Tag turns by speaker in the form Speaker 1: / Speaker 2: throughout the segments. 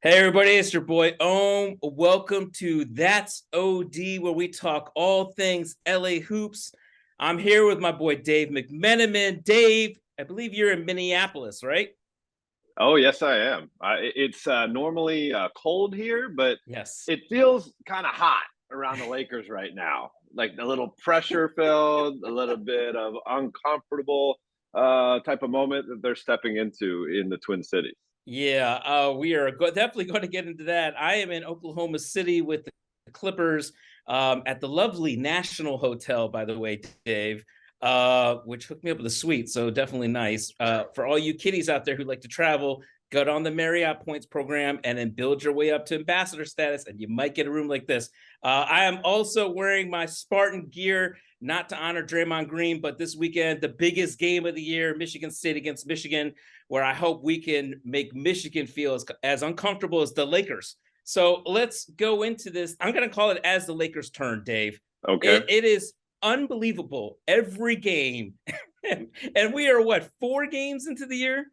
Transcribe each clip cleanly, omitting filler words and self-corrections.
Speaker 1: Hey everybody, it's your boy Ohm. Welcome to That's OD, where we talk all things LA hoops. I'm here with my boy Dave McMenamin. Dave, I believe you're in Minneapolis, right?
Speaker 2: Oh, yes, I am. It's normally cold here, but
Speaker 1: Yes.
Speaker 2: it feels kind of hot around the Lakers right now. Like a little pressure filled, a little bit of uncomfortable type of moment that they're stepping into in the Twin Cities.
Speaker 1: Yeah, we are definitely going to get into that. I am in Oklahoma City with the Clippers at the lovely National Hotel, by the way, Dave, which hooked me up with a suite. So definitely nice. For all you kiddies out there who like to travel, go on the Marriott Points program and then build your way up to ambassador status, and you might get a room like this. I am also wearing my Spartan gear, not to honor Draymond Green, but this weekend, the biggest game of the year, Michigan State against Michigan, where I hope we can make Michigan feel as uncomfortable as the Lakers. So let's go into this. I'm going to call it as the Lakers turn, Dave.
Speaker 2: Okay.
Speaker 1: It is unbelievable every game. And we are what, 4 games into the year?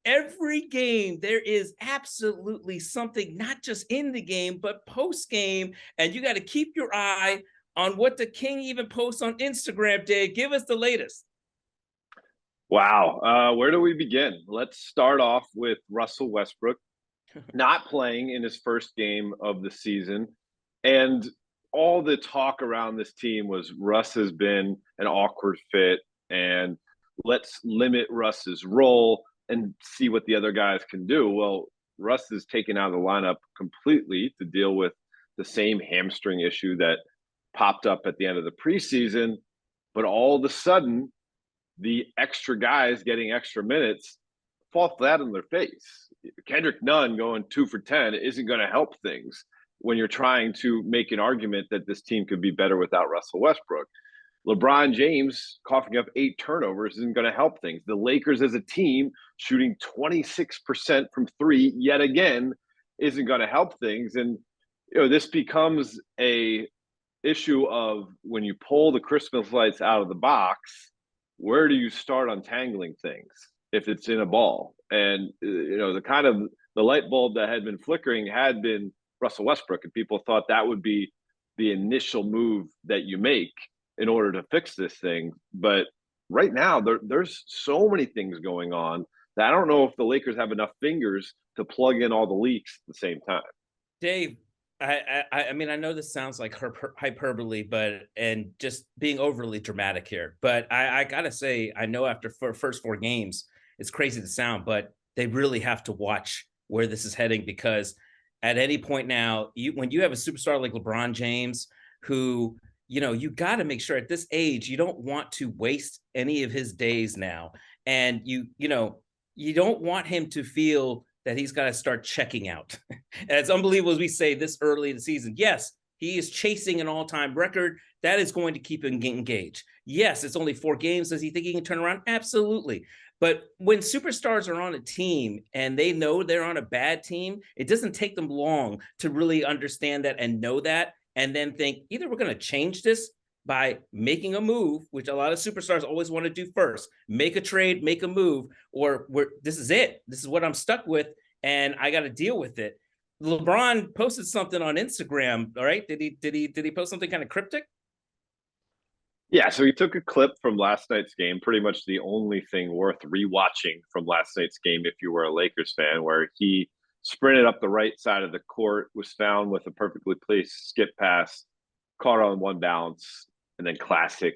Speaker 1: Every game there is absolutely something, not just in the game, but post game. And you got to keep your eye on what the King even posts on Instagram, Dave. Give us the latest.
Speaker 2: Wow. Where do we begin? Let's start off with Russell Westbrook not playing in his first game of the season. And all the talk around this team was Russ has been an awkward fit, and let's limit Russ's role and see what the other guys can do. Well, Russ is taken out of the lineup completely to deal with the same hamstring issue that popped up at the end of the preseason. But all of a sudden, the extra guys getting extra minutes fall flat on their face. Kendrick Nunn going 2 for 10 isn't going to help things when you're trying to make an argument that this team could be better without Russell Westbrook. LeBron James coughing up 8 turnovers isn't going to help things. The Lakers as a team shooting 26% from three yet again isn't going to help things. And this becomes a issue of when you pull the Christmas lights out of the box, where do you start untangling things if it's in a ball? And the kind of the light bulb that had been flickering had been Russell Westbrook, and people thought that would be the initial move that you make in order to fix this thing. But right now, there's so many things going on that I don't know if the Lakers have enough fingers to plug in all the leaks at the same time.
Speaker 1: Dave, I mean, I know this sounds like hyperbole, but and just being overly dramatic here. But I gotta say, I know after first 4 games, it's crazy to sound, but they really have to watch where this is heading, because at any point now, when you have a superstar like LeBron James, who you got to make sure at this age you don't want to waste any of his days now, and you don't want him to feel that he's got to start checking out. As unbelievable as we say this early in the season, yes, he is chasing an all-time record. That is going to keep him engaged. Yes, it's only 4 games. Does he think he can turn around? Absolutely. But when superstars are on a team and they know they're on a bad team, it doesn't take them long to really understand that and know that, and then think either we're going to change this by making a move, which a lot of superstars always want to do first, make a trade, make a move, or this is it. This is what I'm stuck with, and I got to deal with it. LeBron posted something on Instagram. All right, did he post something kind of cryptic?
Speaker 2: Yeah, so he took a clip from last night's game, pretty much the only thing worth rewatching from last night's game if you were a Lakers fan, where he sprinted up the right side of the court, was found with a perfectly placed skip pass, caught on one bounce, and then classic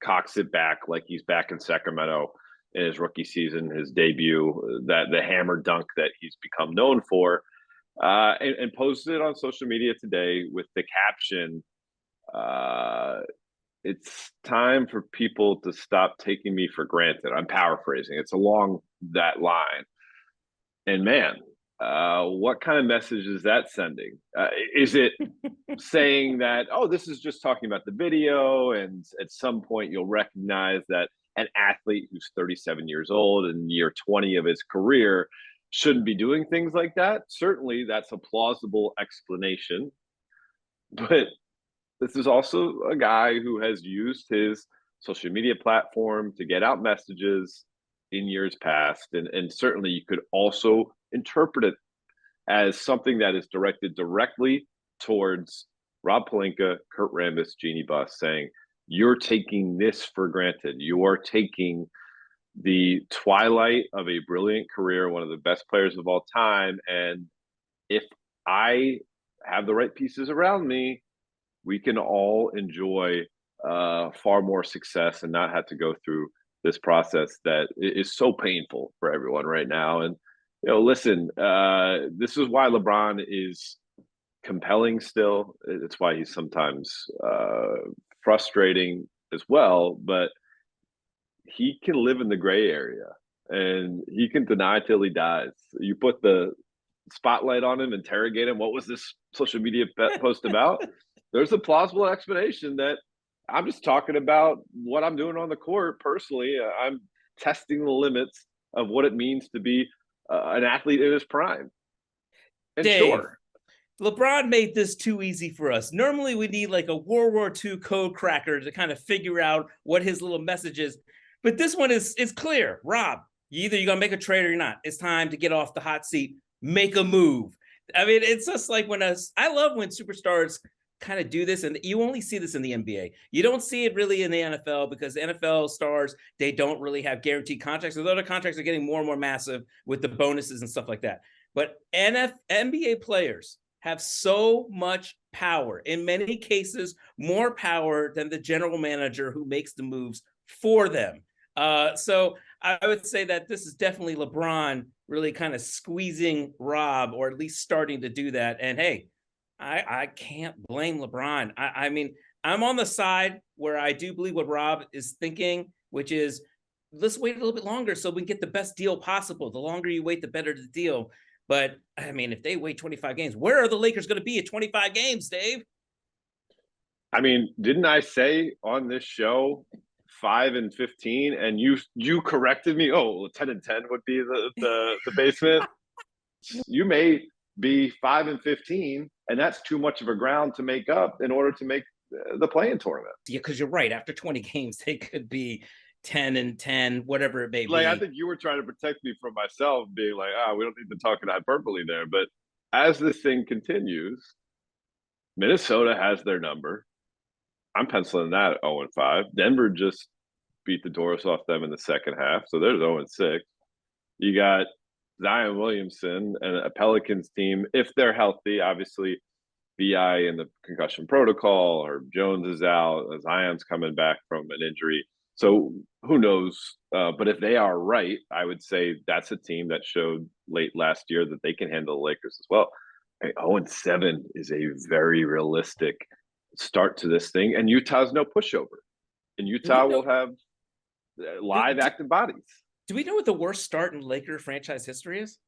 Speaker 2: cocks it back like he's back in Sacramento in his rookie season, his debut, that the hammer dunk that he's become known for, and posted it on social media today with the caption, uh, it's time for people to stop taking me for granted. I'm paraphrasing. It's along that line. And man, what kind of message is that sending? Is it saying that, oh, this is just talking about the video, and at some point you'll recognize that an athlete who's 37 years old in year 20 of his career shouldn't be doing things like that? Certainly, that's a plausible explanation. But this is also a guy who has used his social media platform to get out messages in years past. And certainly you could also interpret it as something that is directed directly towards Rob Pelinka, Kurt Rambis, Jeannie Buss, saying, you're taking this for granted. You are taking the twilight of a brilliant career, one of the best players of all time. And if I have the right pieces around me, we can all enjoy far more success and not have to go through this process that is so painful for everyone right now. And, listen, this is why LeBron is compelling still. It's why he's sometimes frustrating as well, but he can live in the gray area and he can deny till he dies. You put the spotlight on him, interrogate him. What was this social media post about? There's a plausible explanation that I'm just talking about what I'm doing on the court personally. I'm testing the limits of what it means to be an athlete in his prime. And
Speaker 1: Dave,
Speaker 2: sure,
Speaker 1: LeBron made this too easy for us. Normally, we need like a World War II code cracker to kind of figure out what his little message is. But this one is clear. Rob, you're going to make a trade or you're not. It's time to get off the hot seat, make a move. I mean, it's just like I love when superstars kind of do this, and you only see this in the NBA. You don't see it really in the NFL because the NFL stars, they don't really have guaranteed contracts. Although the contracts are getting more and more massive with the bonuses and stuff like that. But NBA players have so much power, in many cases, more power than the general manager who makes the moves for them. So I would say that this is definitely LeBron really kind of squeezing Rob, or at least starting to do that. And hey, I can't blame LeBron. I mean, I'm on the side where I do believe what Rob is thinking, which is let's wait a little bit longer so we can get the best deal possible. The longer you wait, the better the deal. But I mean, if they wait 25 games, where are the Lakers going to be at 25 games, Dave?
Speaker 2: I mean, didn't I say on this show 5-15, and you corrected me? Oh, 10-10 would be the basement. You may be 5-15, and that's too much of a ground to make up in order to make the play-in tournament.
Speaker 1: Yeah, because you're right. After 20 games, they could be 10-10, whatever it may be.
Speaker 2: Like, I think you were trying to protect me from myself, being like, we don't need to talk in hyperbole there. But as this thing continues, Minnesota has their number. I'm penciling that at 0-5. Denver just beat the doors off them in the second half, so there's 0-6. You got Zion Williamson and a Pelicans team, if they're healthy, obviously BI in the concussion protocol, or Jones is out, Zion's coming back from an injury. So who knows? But if they are right, I would say that's a team that showed late last year that they can handle the Lakers as well. 0-7 is a very realistic start to this thing, and Utah's no pushover. And Utah will have live active bodies.
Speaker 1: Do we know what the worst start in Laker franchise history is?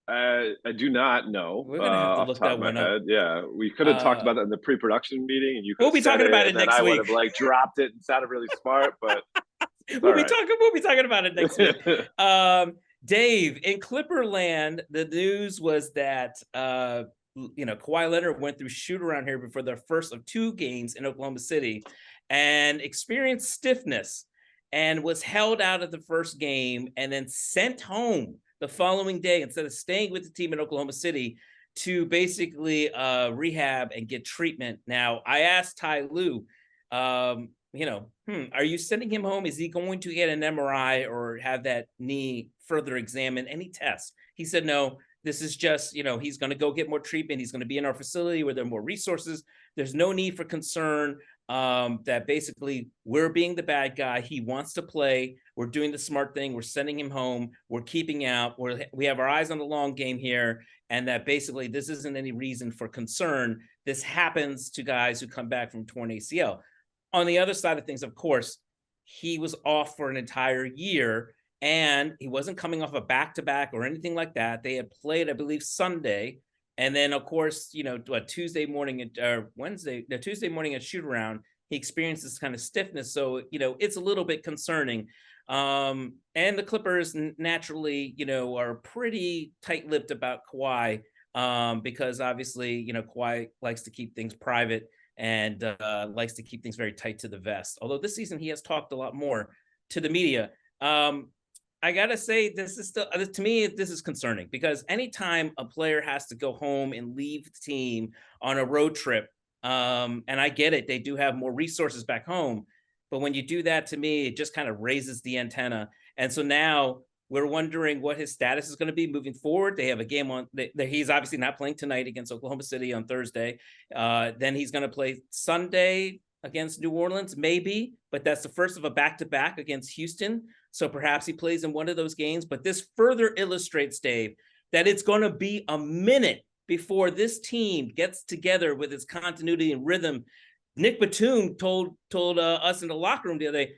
Speaker 2: I do not know.
Speaker 1: We're gonna have to look that one up.
Speaker 2: Yeah, we could have talked about that in the pre-production meeting, and you could.
Speaker 1: We'll be talking about it next week.
Speaker 2: I would have like dropped it and sounded really smart, but
Speaker 1: we'll be talking about it next week. Dave, in Clipperland, the news was that Kawhi Leonard went through shoot around here before their first of 2 games in Oklahoma City, and experienced stiffness, and was held out of the first game, and then sent home the following day instead of staying with the team in Oklahoma City to basically rehab and get treatment. Now, I asked Ty Lue, are you sending him home? Is he going to get an MRI or have that knee further examined? Any tests? He said, no, this is just, he's going to go get more treatment. He's going to be in our facility where there are more resources. There's no need for concern. That basically we're being the bad guy. He wants to play. We're doing the smart thing. We're sending him home. We're keeping out. We have our eyes on the long game here. And that basically this isn't any reason for concern. This happens to guys who come back from torn ACL. On the other side of things, of course, he was off for an entire year, and he wasn't coming off a back-to-back or anything like that. They had played, I believe, Sunday. And then, of course, Tuesday morning at shoot around, he experienced this kind of stiffness. So, it's a little bit concerning. And the Clippers naturally, are pretty tight-lipped about Kawhi because obviously, Kawhi likes to keep things private and likes to keep things very tight to the vest. Although this season he has talked a lot more to the media. I gotta say, this is still to me, this is concerning because anytime a player has to go home and leave the team on a road trip, and I get it, they do have more resources back home, but when you do that to me, it just kind of raises the antenna. And so now we're wondering what his status is going to be moving forward. They have a game on. He's obviously not playing tonight against Oklahoma City on Thursday. Then he's going to play Sunday against New Orleans, maybe, but that's the first of a back-to-back against Houston. So perhaps he plays in one of those games. But this further illustrates, Dave, that it's going to be a minute before this team gets together with its continuity and rhythm. Nick Batum told us in the locker room the other day,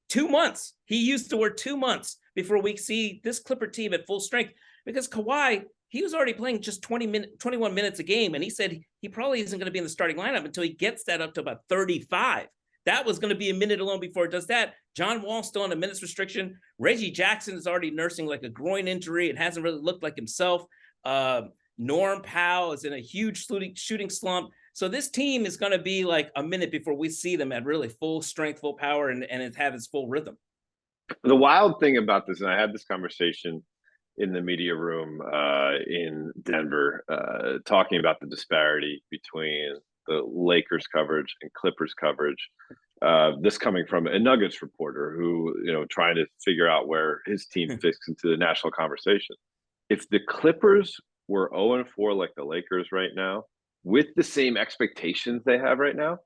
Speaker 1: 2 months. He used the word 2 months before we see this Clipper team at full strength, because Kawhi, he was already playing just 21 minutes a game. And he said he probably isn't going to be in the starting lineup until he gets that up to about 35. That was going to be a minute alone before it does that. John Wall still on a minutes restriction. Reggie Jackson is already nursing like a groin injury. It hasn't really looked like himself. Norm Powell is in a huge shooting slump. So this team is going to be like a minute before we see them at really full strength, full power, and it have its full rhythm.
Speaker 2: The wild thing about this, and I had this conversation in the media room in Denver, talking about the disparity between the Lakers coverage and Clippers coverage. This coming from a Nuggets reporter who, trying to figure out where his team fits into the national conversation. If the Clippers were 0-4 like the Lakers right now, with the same expectations they have right now,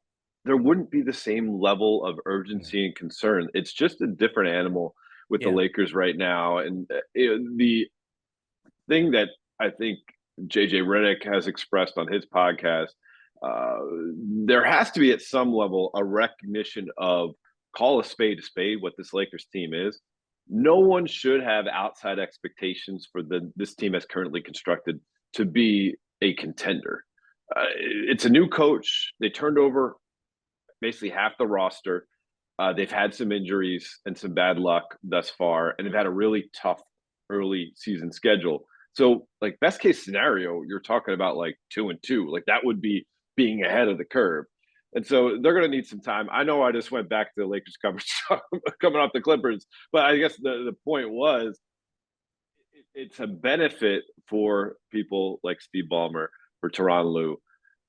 Speaker 2: there wouldn't be the same level of urgency and concern. It's just a different animal with the Lakers right now. And the thing that I think JJ Redick has expressed on his podcast, there has to be at some level a recognition of call a spade, what this Lakers team is. No one should have outside expectations for this team as currently constructed to be a contender. It's a new coach. They turned over basically half the roster. They've had some injuries and some bad luck thus far, and they've had a really tough early season schedule. So, like, best case scenario, you're talking about like 2-2. Like, that would be being ahead of the curve. And so they're going to need some time. I know I just went back to the Lakers coverage coming off the Clippers, but I guess the point was it's a benefit for people like Steve Ballmer, for Tyronn Lue,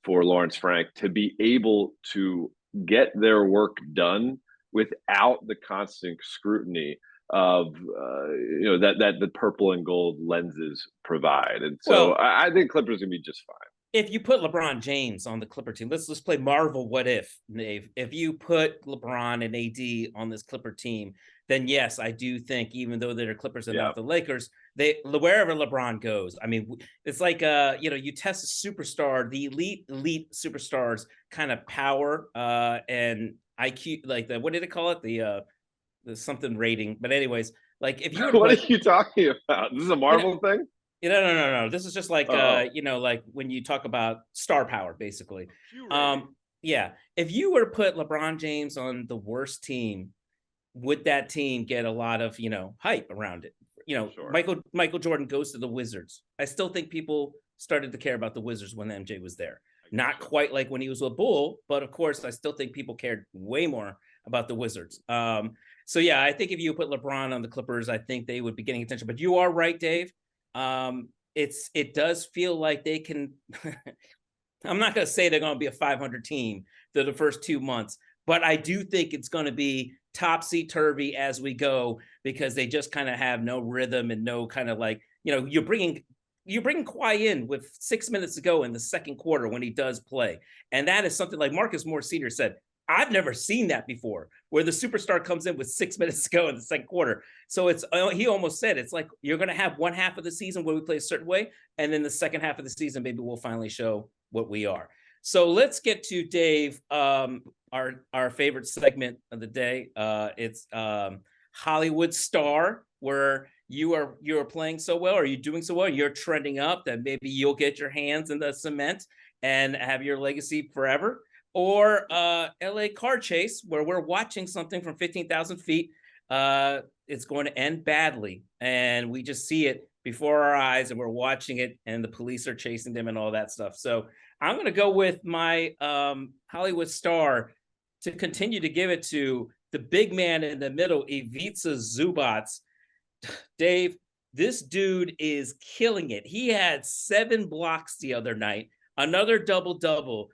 Speaker 2: for Lawrence Frank to be able to get their work done without the constant scrutiny of that the purple and gold lenses provide. And so I think Clippers are gonna be just fine.
Speaker 1: If you put LeBron James on the Clipper team, let's play Marvel What If, Dave. If you put LeBron and AD on this Clipper team, then yes, I do think even though they're Clippers and not the Lakers, wherever LeBron goes, I mean, it's like you test a superstar, the elite superstars kind of power and IQ, like what did they call it? The something rating. But anyways, like if you
Speaker 2: what are you talking about? This is a Marvel thing?
Speaker 1: No. This is just like like when you talk about star power, basically. If you were to put LeBron James on the worst team, would that team get a lot of hype around it? Sure. Michael Jordan goes to the Wizards. I still think people started to care about the Wizards when MJ was there. Not quite like when he was a Bull, but of course I still think people cared way more about the Wizards. So yeah, I think if you put LeBron on the Clippers, I think they would be getting attention. But you are right, Dave. It does feel like they can. I'm not going to say they're going to be a 500 team through the first 2 months, but I do think it's going to be topsy-turvy as we go, because they just kind of have no rhythm and no kind of like, you're bringing Kawhi in with 6 minutes to go in the second quarter when he does play. And that is something like Marcus Morris Sr. said, I've never seen that before, where the superstar comes in with 6 minutes to go in the second quarter. So he almost said, it's like you're going to have one half of the season where we play a certain way, and then the second half of the season, maybe we'll finally show what we are. So let's get to Dave, our favorite segment of the day. It's Hollywood Star, where you're playing so well, or you're doing so well, you're trending up that maybe you'll get your hands in the cement and have your legacy forever. Or LA Car Chase, where we're watching something from 15,000 feet. It's going to end badly, and we just see it before our eyes, and we're watching it, and the police are chasing them and all that stuff. So I'm going to go with my Hollywood Star to continue to give it to the big man in the middle, Ivica Zubac. Dave, this dude is killing it. He had 7 blocks the other night, another double-double.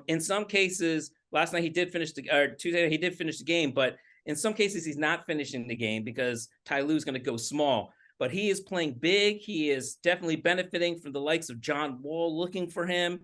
Speaker 1: In some cases, last night he did finish or Tuesday he did finish the game, but in some cases he's not finishing the game because Ty Lue's going to go small. But he is playing big. He is definitely benefiting from the likes of John Wall looking for him.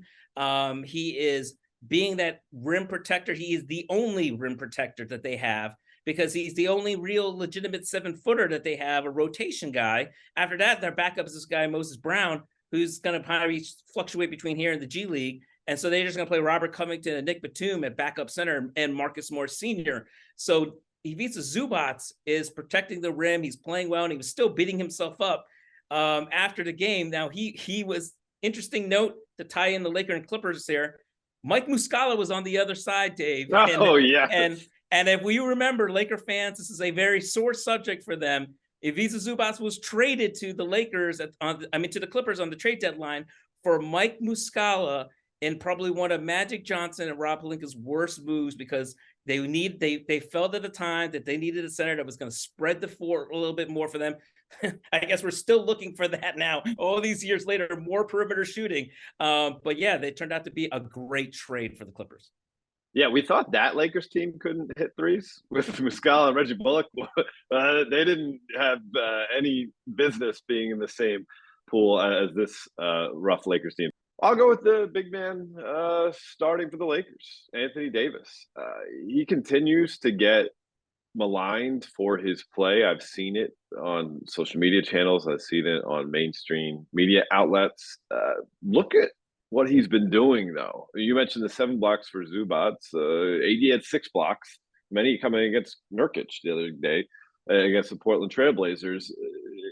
Speaker 1: He is being that rim protector. He is the only rim protector that they have, because he's the only real legitimate 7-footer that they have, a rotation guy. After that, their backup is this guy, Moses Brown, who's going to probably fluctuate between here and the G League. And so they're just going to play Robert Covington and Nick Batum at backup center and Marcus Morris Sr. So Ivica Zubac is protecting the rim. He's playing well, and he was still beating himself up after the game. Now, he was, interesting note to tie in the Lakers and Clippers here, Mike Muscala was on the other side, Dave.
Speaker 2: Oh, yeah.
Speaker 1: And if we remember, Laker fans, this is a very sore subject for them. Ivica Zubac was traded to the Lakers, to the Clippers on the trade deadline for Mike Muscala in probably one of Magic Johnson and Rob Pelinka's worst moves, because they felt at the time that they needed a center that was going to spread the floor a little bit more for them. I guess we're still looking for that now, all these years later, more perimeter shooting. But yeah, they turned out to be a great trade for the Clippers.
Speaker 2: Yeah, we thought that Lakers team couldn't hit threes with Muscala and Reggie Bullock. They didn't have any business being in the same pool as this rough Lakers team. I'll go with the big man starting for the Lakers, Anthony Davis. He continues to get maligned for his play. I've seen it on social media channels. I've seen it on mainstream media outlets. Look at what he's been doing, though. You mentioned the 7 blocks for Zubac. AD had 6 blocks, many coming against Nurkic the other day against the Portland Trailblazers.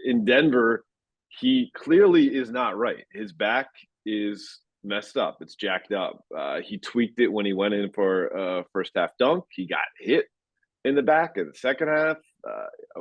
Speaker 2: In Denver, he clearly is not right. His back is messed up. It's jacked up. He tweaked it when he went in for a first half dunk. He got hit in the back in the second half.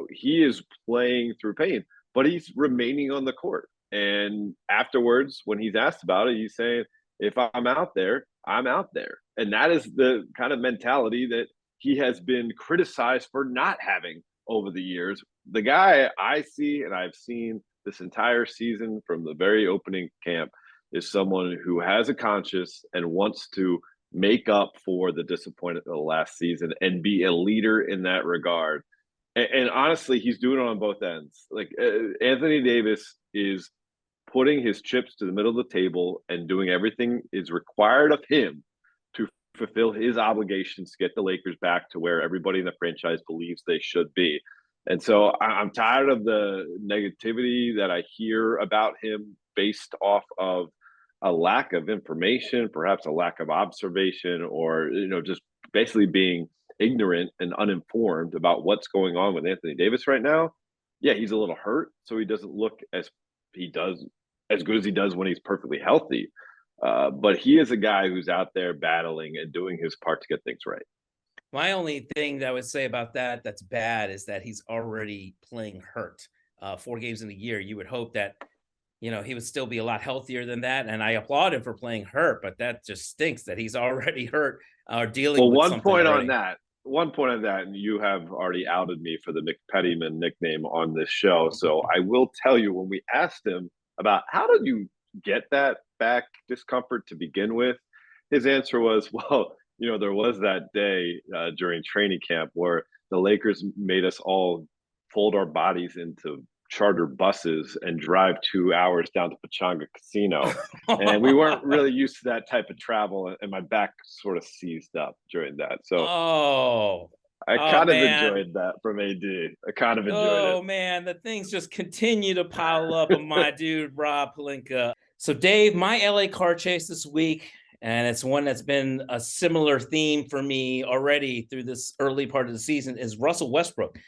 Speaker 2: He is playing through pain, but he's remaining on the court. And afterwards, when he's asked about it, he's saying, if I'm out there, I'm out there. And that is the kind of mentality that he has been criticized for not having over the years. The guy I see, and I've seen this entire season from the very opening camp, is someone who has a conscience and wants to make up for the disappointment of the last season and be a leader in that regard. And honestly, he's doing it on both ends. Like Anthony Davis is putting his chips to the middle of the table and doing everything is required of him to fulfill his obligations to get the Lakers back to where everybody in the franchise believes they should be. And so I'm tired of the negativity that I hear about him based off of a lack of information, perhaps a lack of observation, or, just basically being ignorant and uninformed about what's going on with Anthony Davis right now. Yeah, he's a little hurt, so he doesn't look as good as he does when he's perfectly healthy. But he is a guy who's out there battling and doing his part to get things right.
Speaker 1: My only thing that I would say about that's bad is that he's already playing hurt. 4 games in a year, you would hope that he would still be a lot healthier than that. And I applaud him for playing hurt, but that just stinks that he's already hurt or dealing with something.
Speaker 2: One point on that, and you have already outed me for the McMenamin nickname on this show. So I will tell you, when we asked him about how did you get that back discomfort to begin with, his answer was, well, there was that day during training camp where the Lakers made us all fold our bodies into charter buses and drive 2 hours down to Pechanga Casino. And we weren't really used to that type of travel, and my back sort of seized up during that. So I kind of enjoyed that from AD. I kind of enjoyed it.
Speaker 1: Oh, man, the things just continue to pile up on my dude, Rob Pelinka. So, Dave, my LA car chase this week, and it's one that's been a similar theme for me already through this early part of the season, is Russell Westbrook.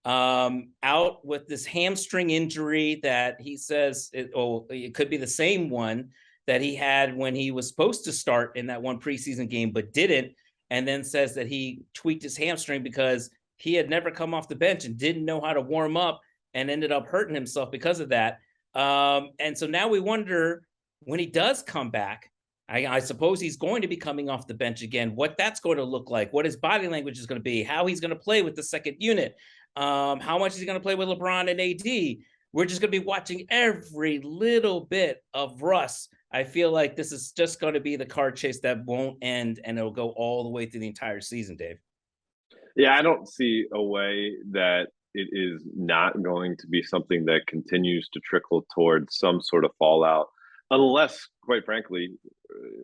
Speaker 1: Out with this hamstring injury that he says it could be the same one that he had when he was supposed to start in that one preseason game, but didn't. And then says that he tweaked his hamstring because he had never come off the bench and didn't know how to warm up and ended up hurting himself because of that. And so now we wonder, when he does come back, I suppose he's going to be coming off the bench again, what that's going to look like, what his body language is going to be, how he's going to play with the second unit. How much is he going to play with LeBron and AD? We're just going to be watching every little bit of Russ. I feel like this is just going to be the car chase that won't end, and it'll go all the way through the entire season, Dave.
Speaker 2: Yeah, I don't see a way that it is not going to be something that continues to trickle towards some sort of fallout, unless, quite frankly,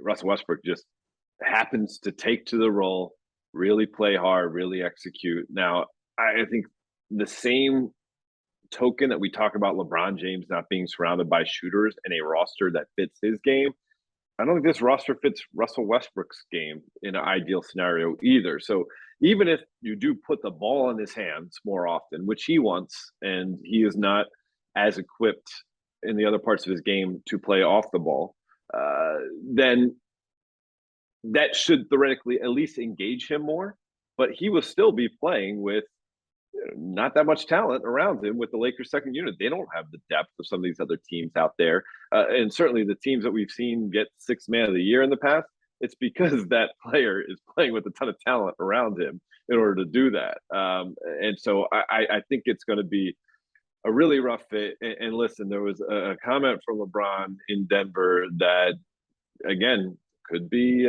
Speaker 2: Russell Westbrook just happens to take to the role, really play hard, really execute. Now, I think the same token that we talk about LeBron James not being surrounded by shooters and a roster that fits his game, I don't think this roster fits Russell Westbrook's game in an ideal scenario either. So even if you do put the ball in his hands more often, which he wants, and he is not as equipped in the other parts of his game to play off the ball, then that should theoretically at least engage him more. But he will still be playing with not that much talent around him with the Lakers second unit. They don't have the depth of some of these other teams out there. And certainly the teams that we've seen get sixth man of the year in the past, it's because that player is playing with a ton of talent around him in order to do that. And so I think it's going to be a really rough fit. And listen, there was a comment from LeBron in Denver that, again, could be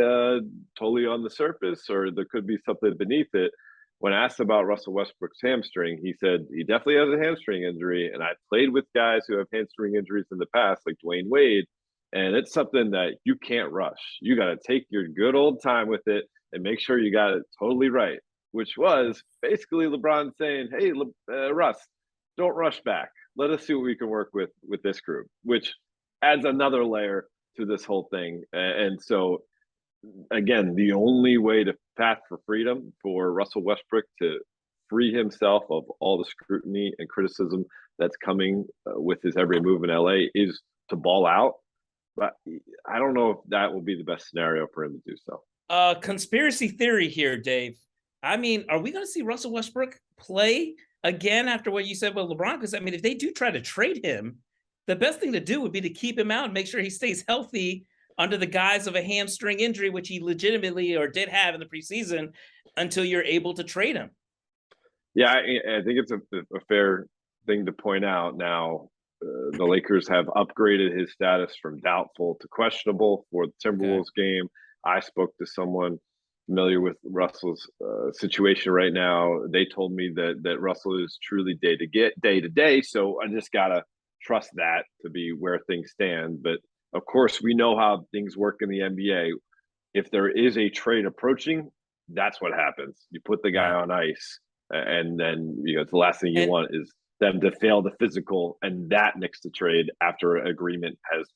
Speaker 2: totally on the surface, or there could be something beneath it. When asked about Russell Westbrook's hamstring, he said he definitely has a hamstring injury. And I played with guys who have hamstring injuries in the past, like Dwayne Wade. And it's something that you can't rush. You got to take your good old time with it and make sure you got it totally right, which was basically LeBron saying, hey, Russ, don't rush back. Let us see what we can work with this group, which adds another layer to this whole thing. And so, again, the only way to path for freedom for Russell Westbrook to free himself of all the scrutiny and criticism that's coming with his every move in LA is to ball out. But I don't know if that will be the best scenario for him to do so.
Speaker 1: Conspiracy theory here, Dave. I mean, are we going to see Russell Westbrook play again after what you said with LeBron? Because, I mean, if they do try to trade him, the best thing to do would be to keep him out and make sure he stays healthy under the guise of a hamstring injury, which he legitimately or did have in the preseason, until you're able to trade him.
Speaker 2: Yeah, I think it's a fair thing to point out. Now, the Lakers have upgraded his status from doubtful to questionable for the Timberwolves game. I spoke to someone familiar with Russell's situation right now. They told me that Russell is truly day to day. So I just got to trust that to be where things stand. But of course, we know how things work in the NBA. If there is a trade approaching, that's what happens. You put the guy on ice, and then it's the last thing you want is them to fail the physical, and that next to trade after an agreement has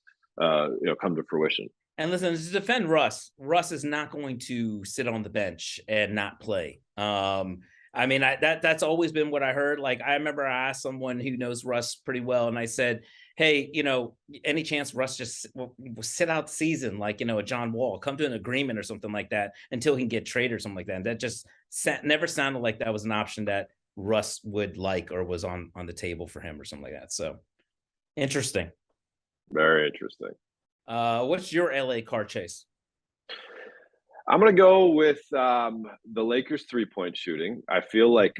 Speaker 2: come to fruition.
Speaker 1: And listen, to defend Russ is not going to sit on the bench and not play. I mean, that's always been what I heard. Like, I remember I asked someone who knows Russ pretty well, and I said, hey, any chance Russ just will sit out the season, like, a John Wall, come to an agreement or something like that until he can get traded or something like that. And that just never sounded like that was an option that Russ would like or was on the table for him or something like that. So interesting.
Speaker 2: Very interesting.
Speaker 1: What's your LA car chase?
Speaker 2: I'm going to go with the Lakers 3-point shooting. I feel like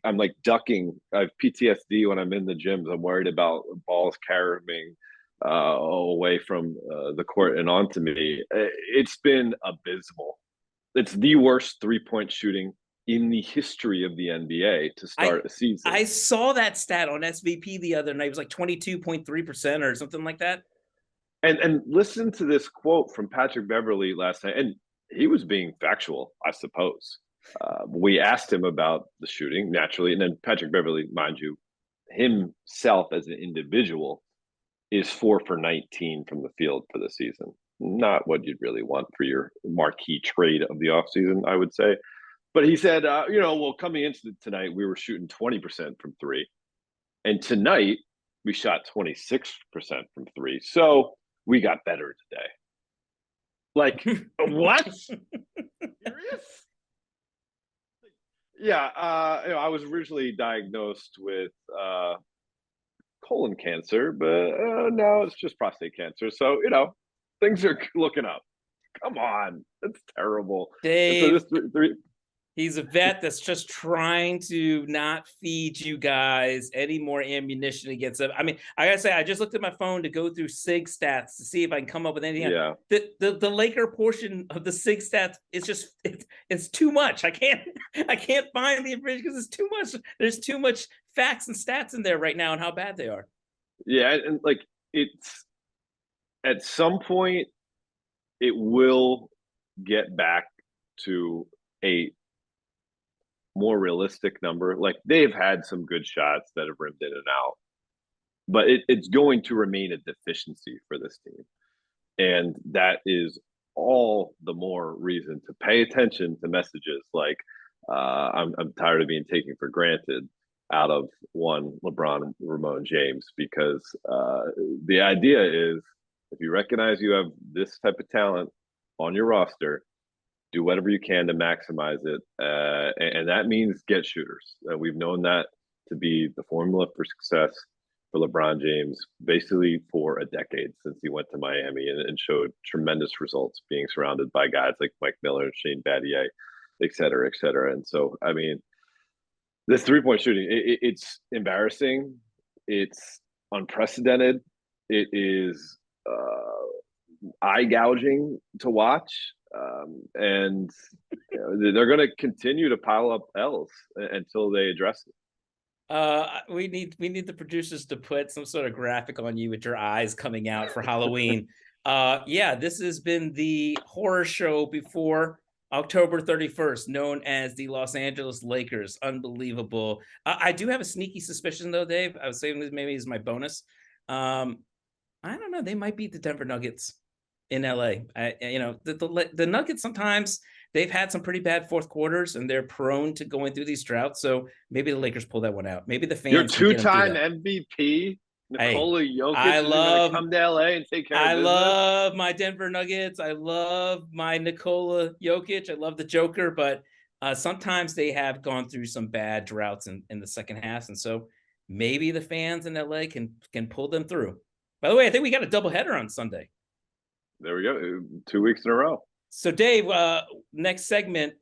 Speaker 2: I'm ducking. I have PTSD when I'm in the gyms. I'm worried about balls carrying away from the court and onto me. It's been abysmal. It's the worst 3-point shooting in the history of the NBA to start a season.
Speaker 1: I saw that stat on SVP the other night. It was like 22.3% or something like that.
Speaker 2: And listen to this quote from Patrick Beverley last night. And he was being factual, I suppose. We asked him about the shooting, naturally. And then Patrick Beverley, mind you, himself as an individual is 4 for 19 from the field for the season. Not what you'd really want for your marquee trade of the offseason, I would say. But he said, well, coming into tonight, we were shooting 20% from three. And tonight, we shot 26% from three. So we got better today. Like, what? Serious? Yeah, I was originally diagnosed with colon cancer, but now it's just prostate cancer. So, things are looking up. Come on. That's terrible.
Speaker 1: Dave,
Speaker 2: so
Speaker 1: He's a vet that's just trying to not feed you guys any more ammunition against them. I mean, I gotta say, I just looked at my phone to go through SIG stats to see if I can come up with anything.
Speaker 2: Yeah.
Speaker 1: The Laker portion of the SIG stats is just it's too much. I can't find the information because it's too much. There's too much facts and stats in there right now and how bad they are.
Speaker 2: Yeah, and like it's at some point it will get back to a more realistic number. Like they've had some good shots that have rimmed in and out, but it's going to remain a deficiency for this team. And that is all the more reason to pay attention to messages like I'm tired of being taken for granted out of one LeBron Ramon James, because the idea is if you recognize you have this type of talent on your roster, do whatever you can to maximize it. And that means get shooters. We've known that to be the formula for success for LeBron James basically for a decade since he went to Miami and showed tremendous results being surrounded by guys like Mike Miller, Shane Battier, et cetera, et cetera. And so, I mean, this three-point shooting, it's embarrassing. It's unprecedented. It is eye gouging to watch. And they're going to continue to pile up L's until they address it.
Speaker 1: We need the producers to put some sort of graphic on you with your eyes coming out for Halloween. Yeah, this has been the horror show before October 31st, known as the Los Angeles Lakers. Unbelievable. I do have a sneaky suspicion, though, Dave. I was saying this maybe is my bonus. I don't know. They might beat the Denver Nuggets in LA. The Nuggets sometimes they've had some pretty bad fourth quarters and they're prone to going through these droughts. So maybe the Lakers pull that one out. Maybe the fans.
Speaker 2: Your two-time MVP, Nikola Jokic, is going to come to LA and take care of business.
Speaker 1: I love my Denver Nuggets. I love my Nikola Jokic. I love the Joker, but sometimes they have gone through some bad droughts in the second half. And so maybe the fans in LA can pull them through. By the way, I think we got a doubleheader on Sunday.
Speaker 2: There we go. 2 weeks in a row.
Speaker 1: So, Dave, next segment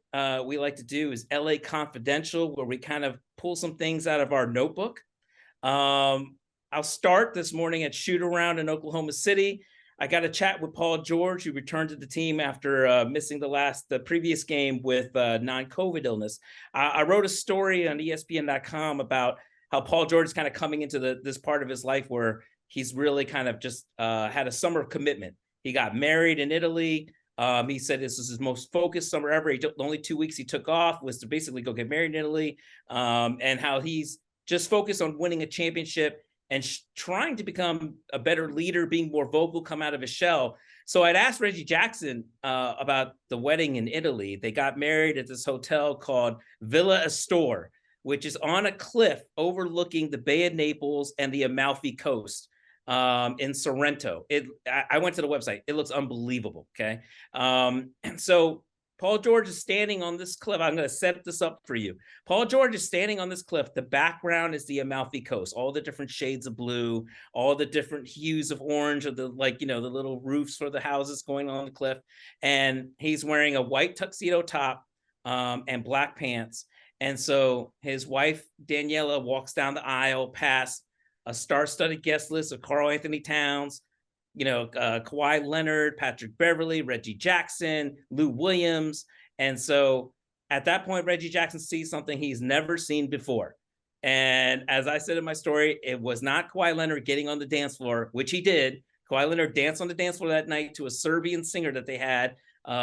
Speaker 1: we like to do is LA Confidential, where we kind of pull some things out of our notebook. I'll start this morning at shoot around in Oklahoma City. I got a chat with Paul George, who returned to the team after missing the previous game with non-COVID illness. I wrote a story on ESPN.com about how Paul George is kind of coming into this part of his life where he's really kind of just had a summer of commitment. He got married in Italy. He said this was his most focused summer ever. The only 2 weeks he took off was to basically go get married in Italy, and how he's just focused on winning a championship and trying to become a better leader, being more vocal, come out of his shell. So I'd asked Reggie Jackson about the wedding in Italy. They got married at this hotel called Villa Astor, which is on a cliff overlooking the Bay of Naples and the Amalfi Coast. In Sorrento. I went to the website. It looks unbelievable. Okay. And so Paul George is standing on this cliff. I'm going to set this up for you. Paul George is standing on this cliff. The background is the Amalfi Coast, all the different shades of blue, all the different hues of orange, of the the little roofs for the houses going on the cliff. And he's wearing a white tuxedo top and black pants. And so his wife, Daniela, walks down the aisle past a star-studded guest list of Karl Anthony Towns, Kawhi Leonard, Patrick Beverley, Reggie Jackson, Lou Williams. And so at that point, Reggie Jackson sees something he's never seen before. And as I said in my story, it was not Kawhi Leonard getting on the dance floor, which he did. Kawhi Leonard danced on the dance floor that night to a Serbian singer that they had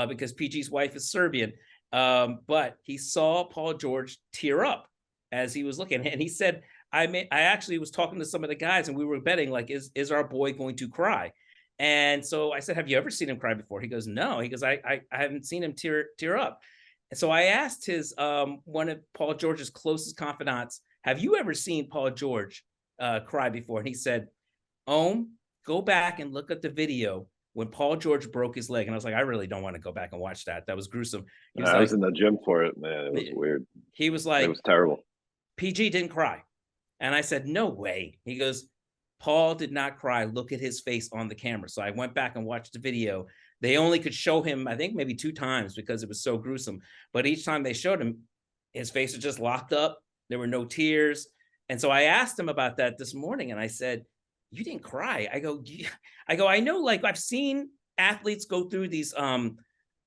Speaker 1: because PG's wife is Serbian. But he saw Paul George tear up as he was looking. And he said, I actually was talking to some of the guys and we were betting, like, is our boy going to cry? And so I said, have you ever seen him cry before? He goes, no. He goes, I haven't seen him tear up. And so I asked his one of Paul George's closest confidants, have you ever seen Paul George cry before? And he said, go back and look at the video when Paul George broke his leg. And I was like, I really don't want to go back and watch that. That was gruesome.
Speaker 2: I was in the gym for it, man. It was weird.
Speaker 1: He was like,
Speaker 2: it was terrible.
Speaker 1: PG didn't cry. And I said, no way. He goes, Paul did not cry. Look at his face on the camera. So I went back and watched the video. They only could show him, I think, maybe 2 times because it was so gruesome. But each time they showed him, his face was just locked up. There were no tears. And so I asked him about that this morning, and I said, "You didn't cry." I go, I know, like, I've seen athletes go through these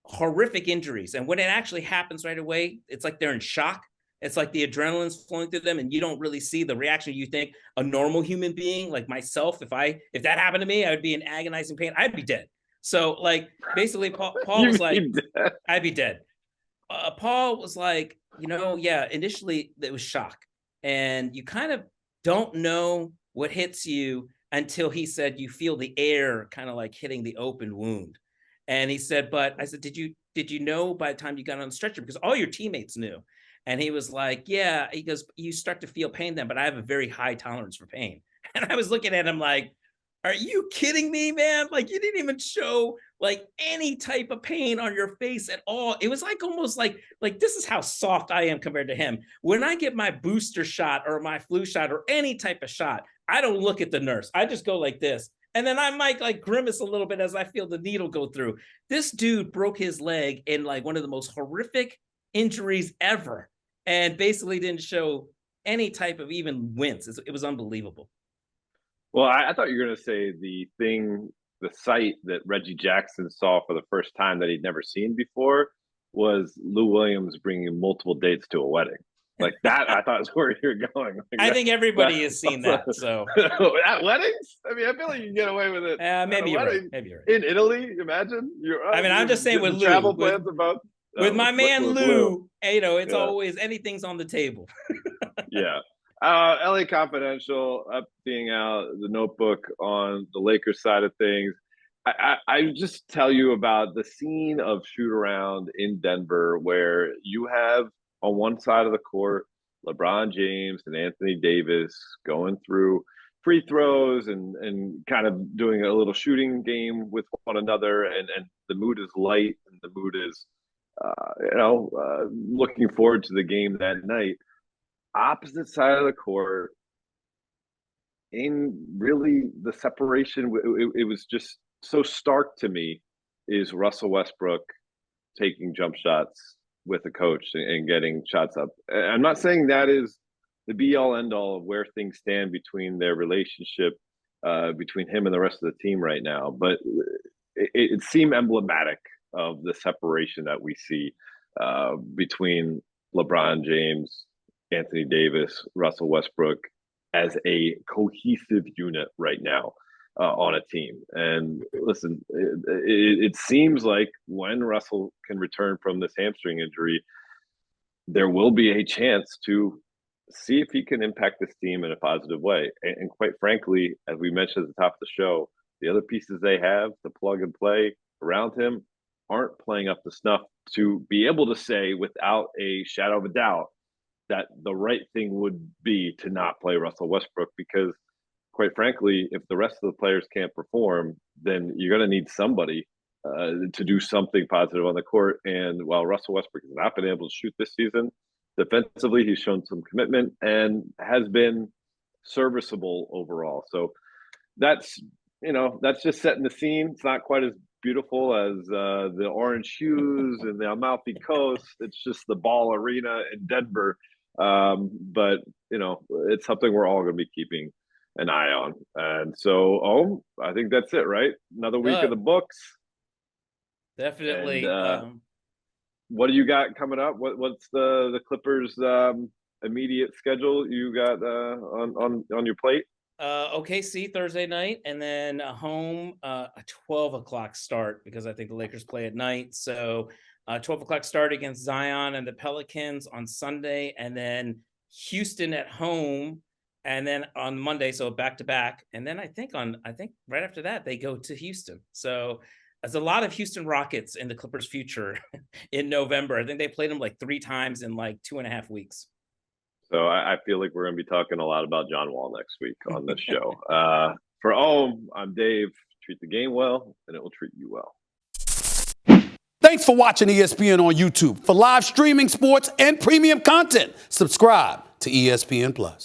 Speaker 1: horrific injuries, and when it actually happens right away, it's like they're in shock. It's like the adrenaline's flowing through them, and you don't really see the reaction. You think a normal human being like myself, if that happened to me, I would be in agonizing pain. I'd be dead. So, like, basically, Paul was like, "I'd be dead." Paul was like, yeah, initially it was shock, and you kind of don't know what hits you until he said you feel the air kind of like hitting the open wound. And he said, but I said, did you know by the time you got on the stretcher? Because all your teammates knew. And he was like, yeah. He goes, you start to feel pain then, but I have a very high tolerance for pain. And I was looking at him like, are you kidding me, man? Like, you didn't even show like any type of pain on your face at all. It was like almost like this is how soft I am compared to him. When I get my booster shot or my flu shot or any type of shot, I don't look at the nurse. I just go like this. And then I might like grimace a little bit as I feel the needle go through. This dude broke his leg in like one of the most horrific injuries ever, and basically didn't show any type of even wince. It was unbelievable.
Speaker 2: Well, I thought you were going to say the sight that Reggie Jackson saw for the first time that he'd never seen before was Lou Williams bringing multiple dates to a wedding. Like that, I thought is where you're going. Like
Speaker 1: I think everybody has seen that. So
Speaker 2: at weddings, I mean, I feel like you can get away with it.
Speaker 1: Maybe you're right. Maybe you're right.
Speaker 2: In Italy, imagine
Speaker 1: I mean, I'm just saying with Lou,
Speaker 2: travel plans about
Speaker 1: with my man Lou. It's always anything's on the table.
Speaker 2: Yeah. LA Confidential being out, the Notebook on the Lakers side of things. I just tell you about the scene of shoot around in Denver where you have on one side of the court LeBron James and Anthony Davis going through free throws and kind of doing a little shooting game with one another, and the mood is light and the mood is looking forward to the game that night. Opposite side of the court, in really the separation, it was just so stark to me, is Russell Westbrook taking jump shots with a coach and getting shots up. I'm not saying that is the be all end all of where things stand between their relationship, between him and the rest of the team right now, but it seemed emblematic of the separation that we see between LeBron James, Anthony Davis, Russell Westbrook as a cohesive unit right now on a team. And listen, it seems like when Russell can return from this hamstring injury, there will be a chance to see if he can impact this team in a positive way. And quite frankly, as we mentioned at the top of the show, the other pieces they have to plug and play around him aren't playing up to snuff to be able to say without a shadow of a doubt that the right thing would be to not play Russell Westbrook, because quite frankly, if the rest of the players can't perform, then you're going to need somebody to do something positive on the court. And while Russell Westbrook has not been able to shoot this season, defensively, he's shown some commitment and has been serviceable overall. So that's just setting the scene. It's not quite as beautiful as the orange shoes and the Amalfi Coast. It's just the Ball Arena in Denver. But it's something we're all going to be keeping an eye on. And so, I think that's it, right? Another week of the books.
Speaker 1: Definitely.
Speaker 2: And, what do you got coming up? What's the Clippers' immediate schedule you got on your plate?
Speaker 1: OKC Thursday night, and then home a 12 o'clock start, because I think the Lakers play at night. So 12 o'clock start against Zion and the Pelicans on Sunday, and then Houston at home, and then on Monday, so back to back. And then I think right after that they go to Houston. So there's a lot of Houston Rockets in the Clippers' future in November. I think they played them like 3 times in like 2.5 weeks.
Speaker 2: So I feel like we're going to be talking a lot about John Wall next week on this show. For I'm Dave. Treat the game well, and it will treat you well.
Speaker 3: Thanks for watching ESPN on YouTube. For live streaming, sports, and premium content, subscribe to ESPN+.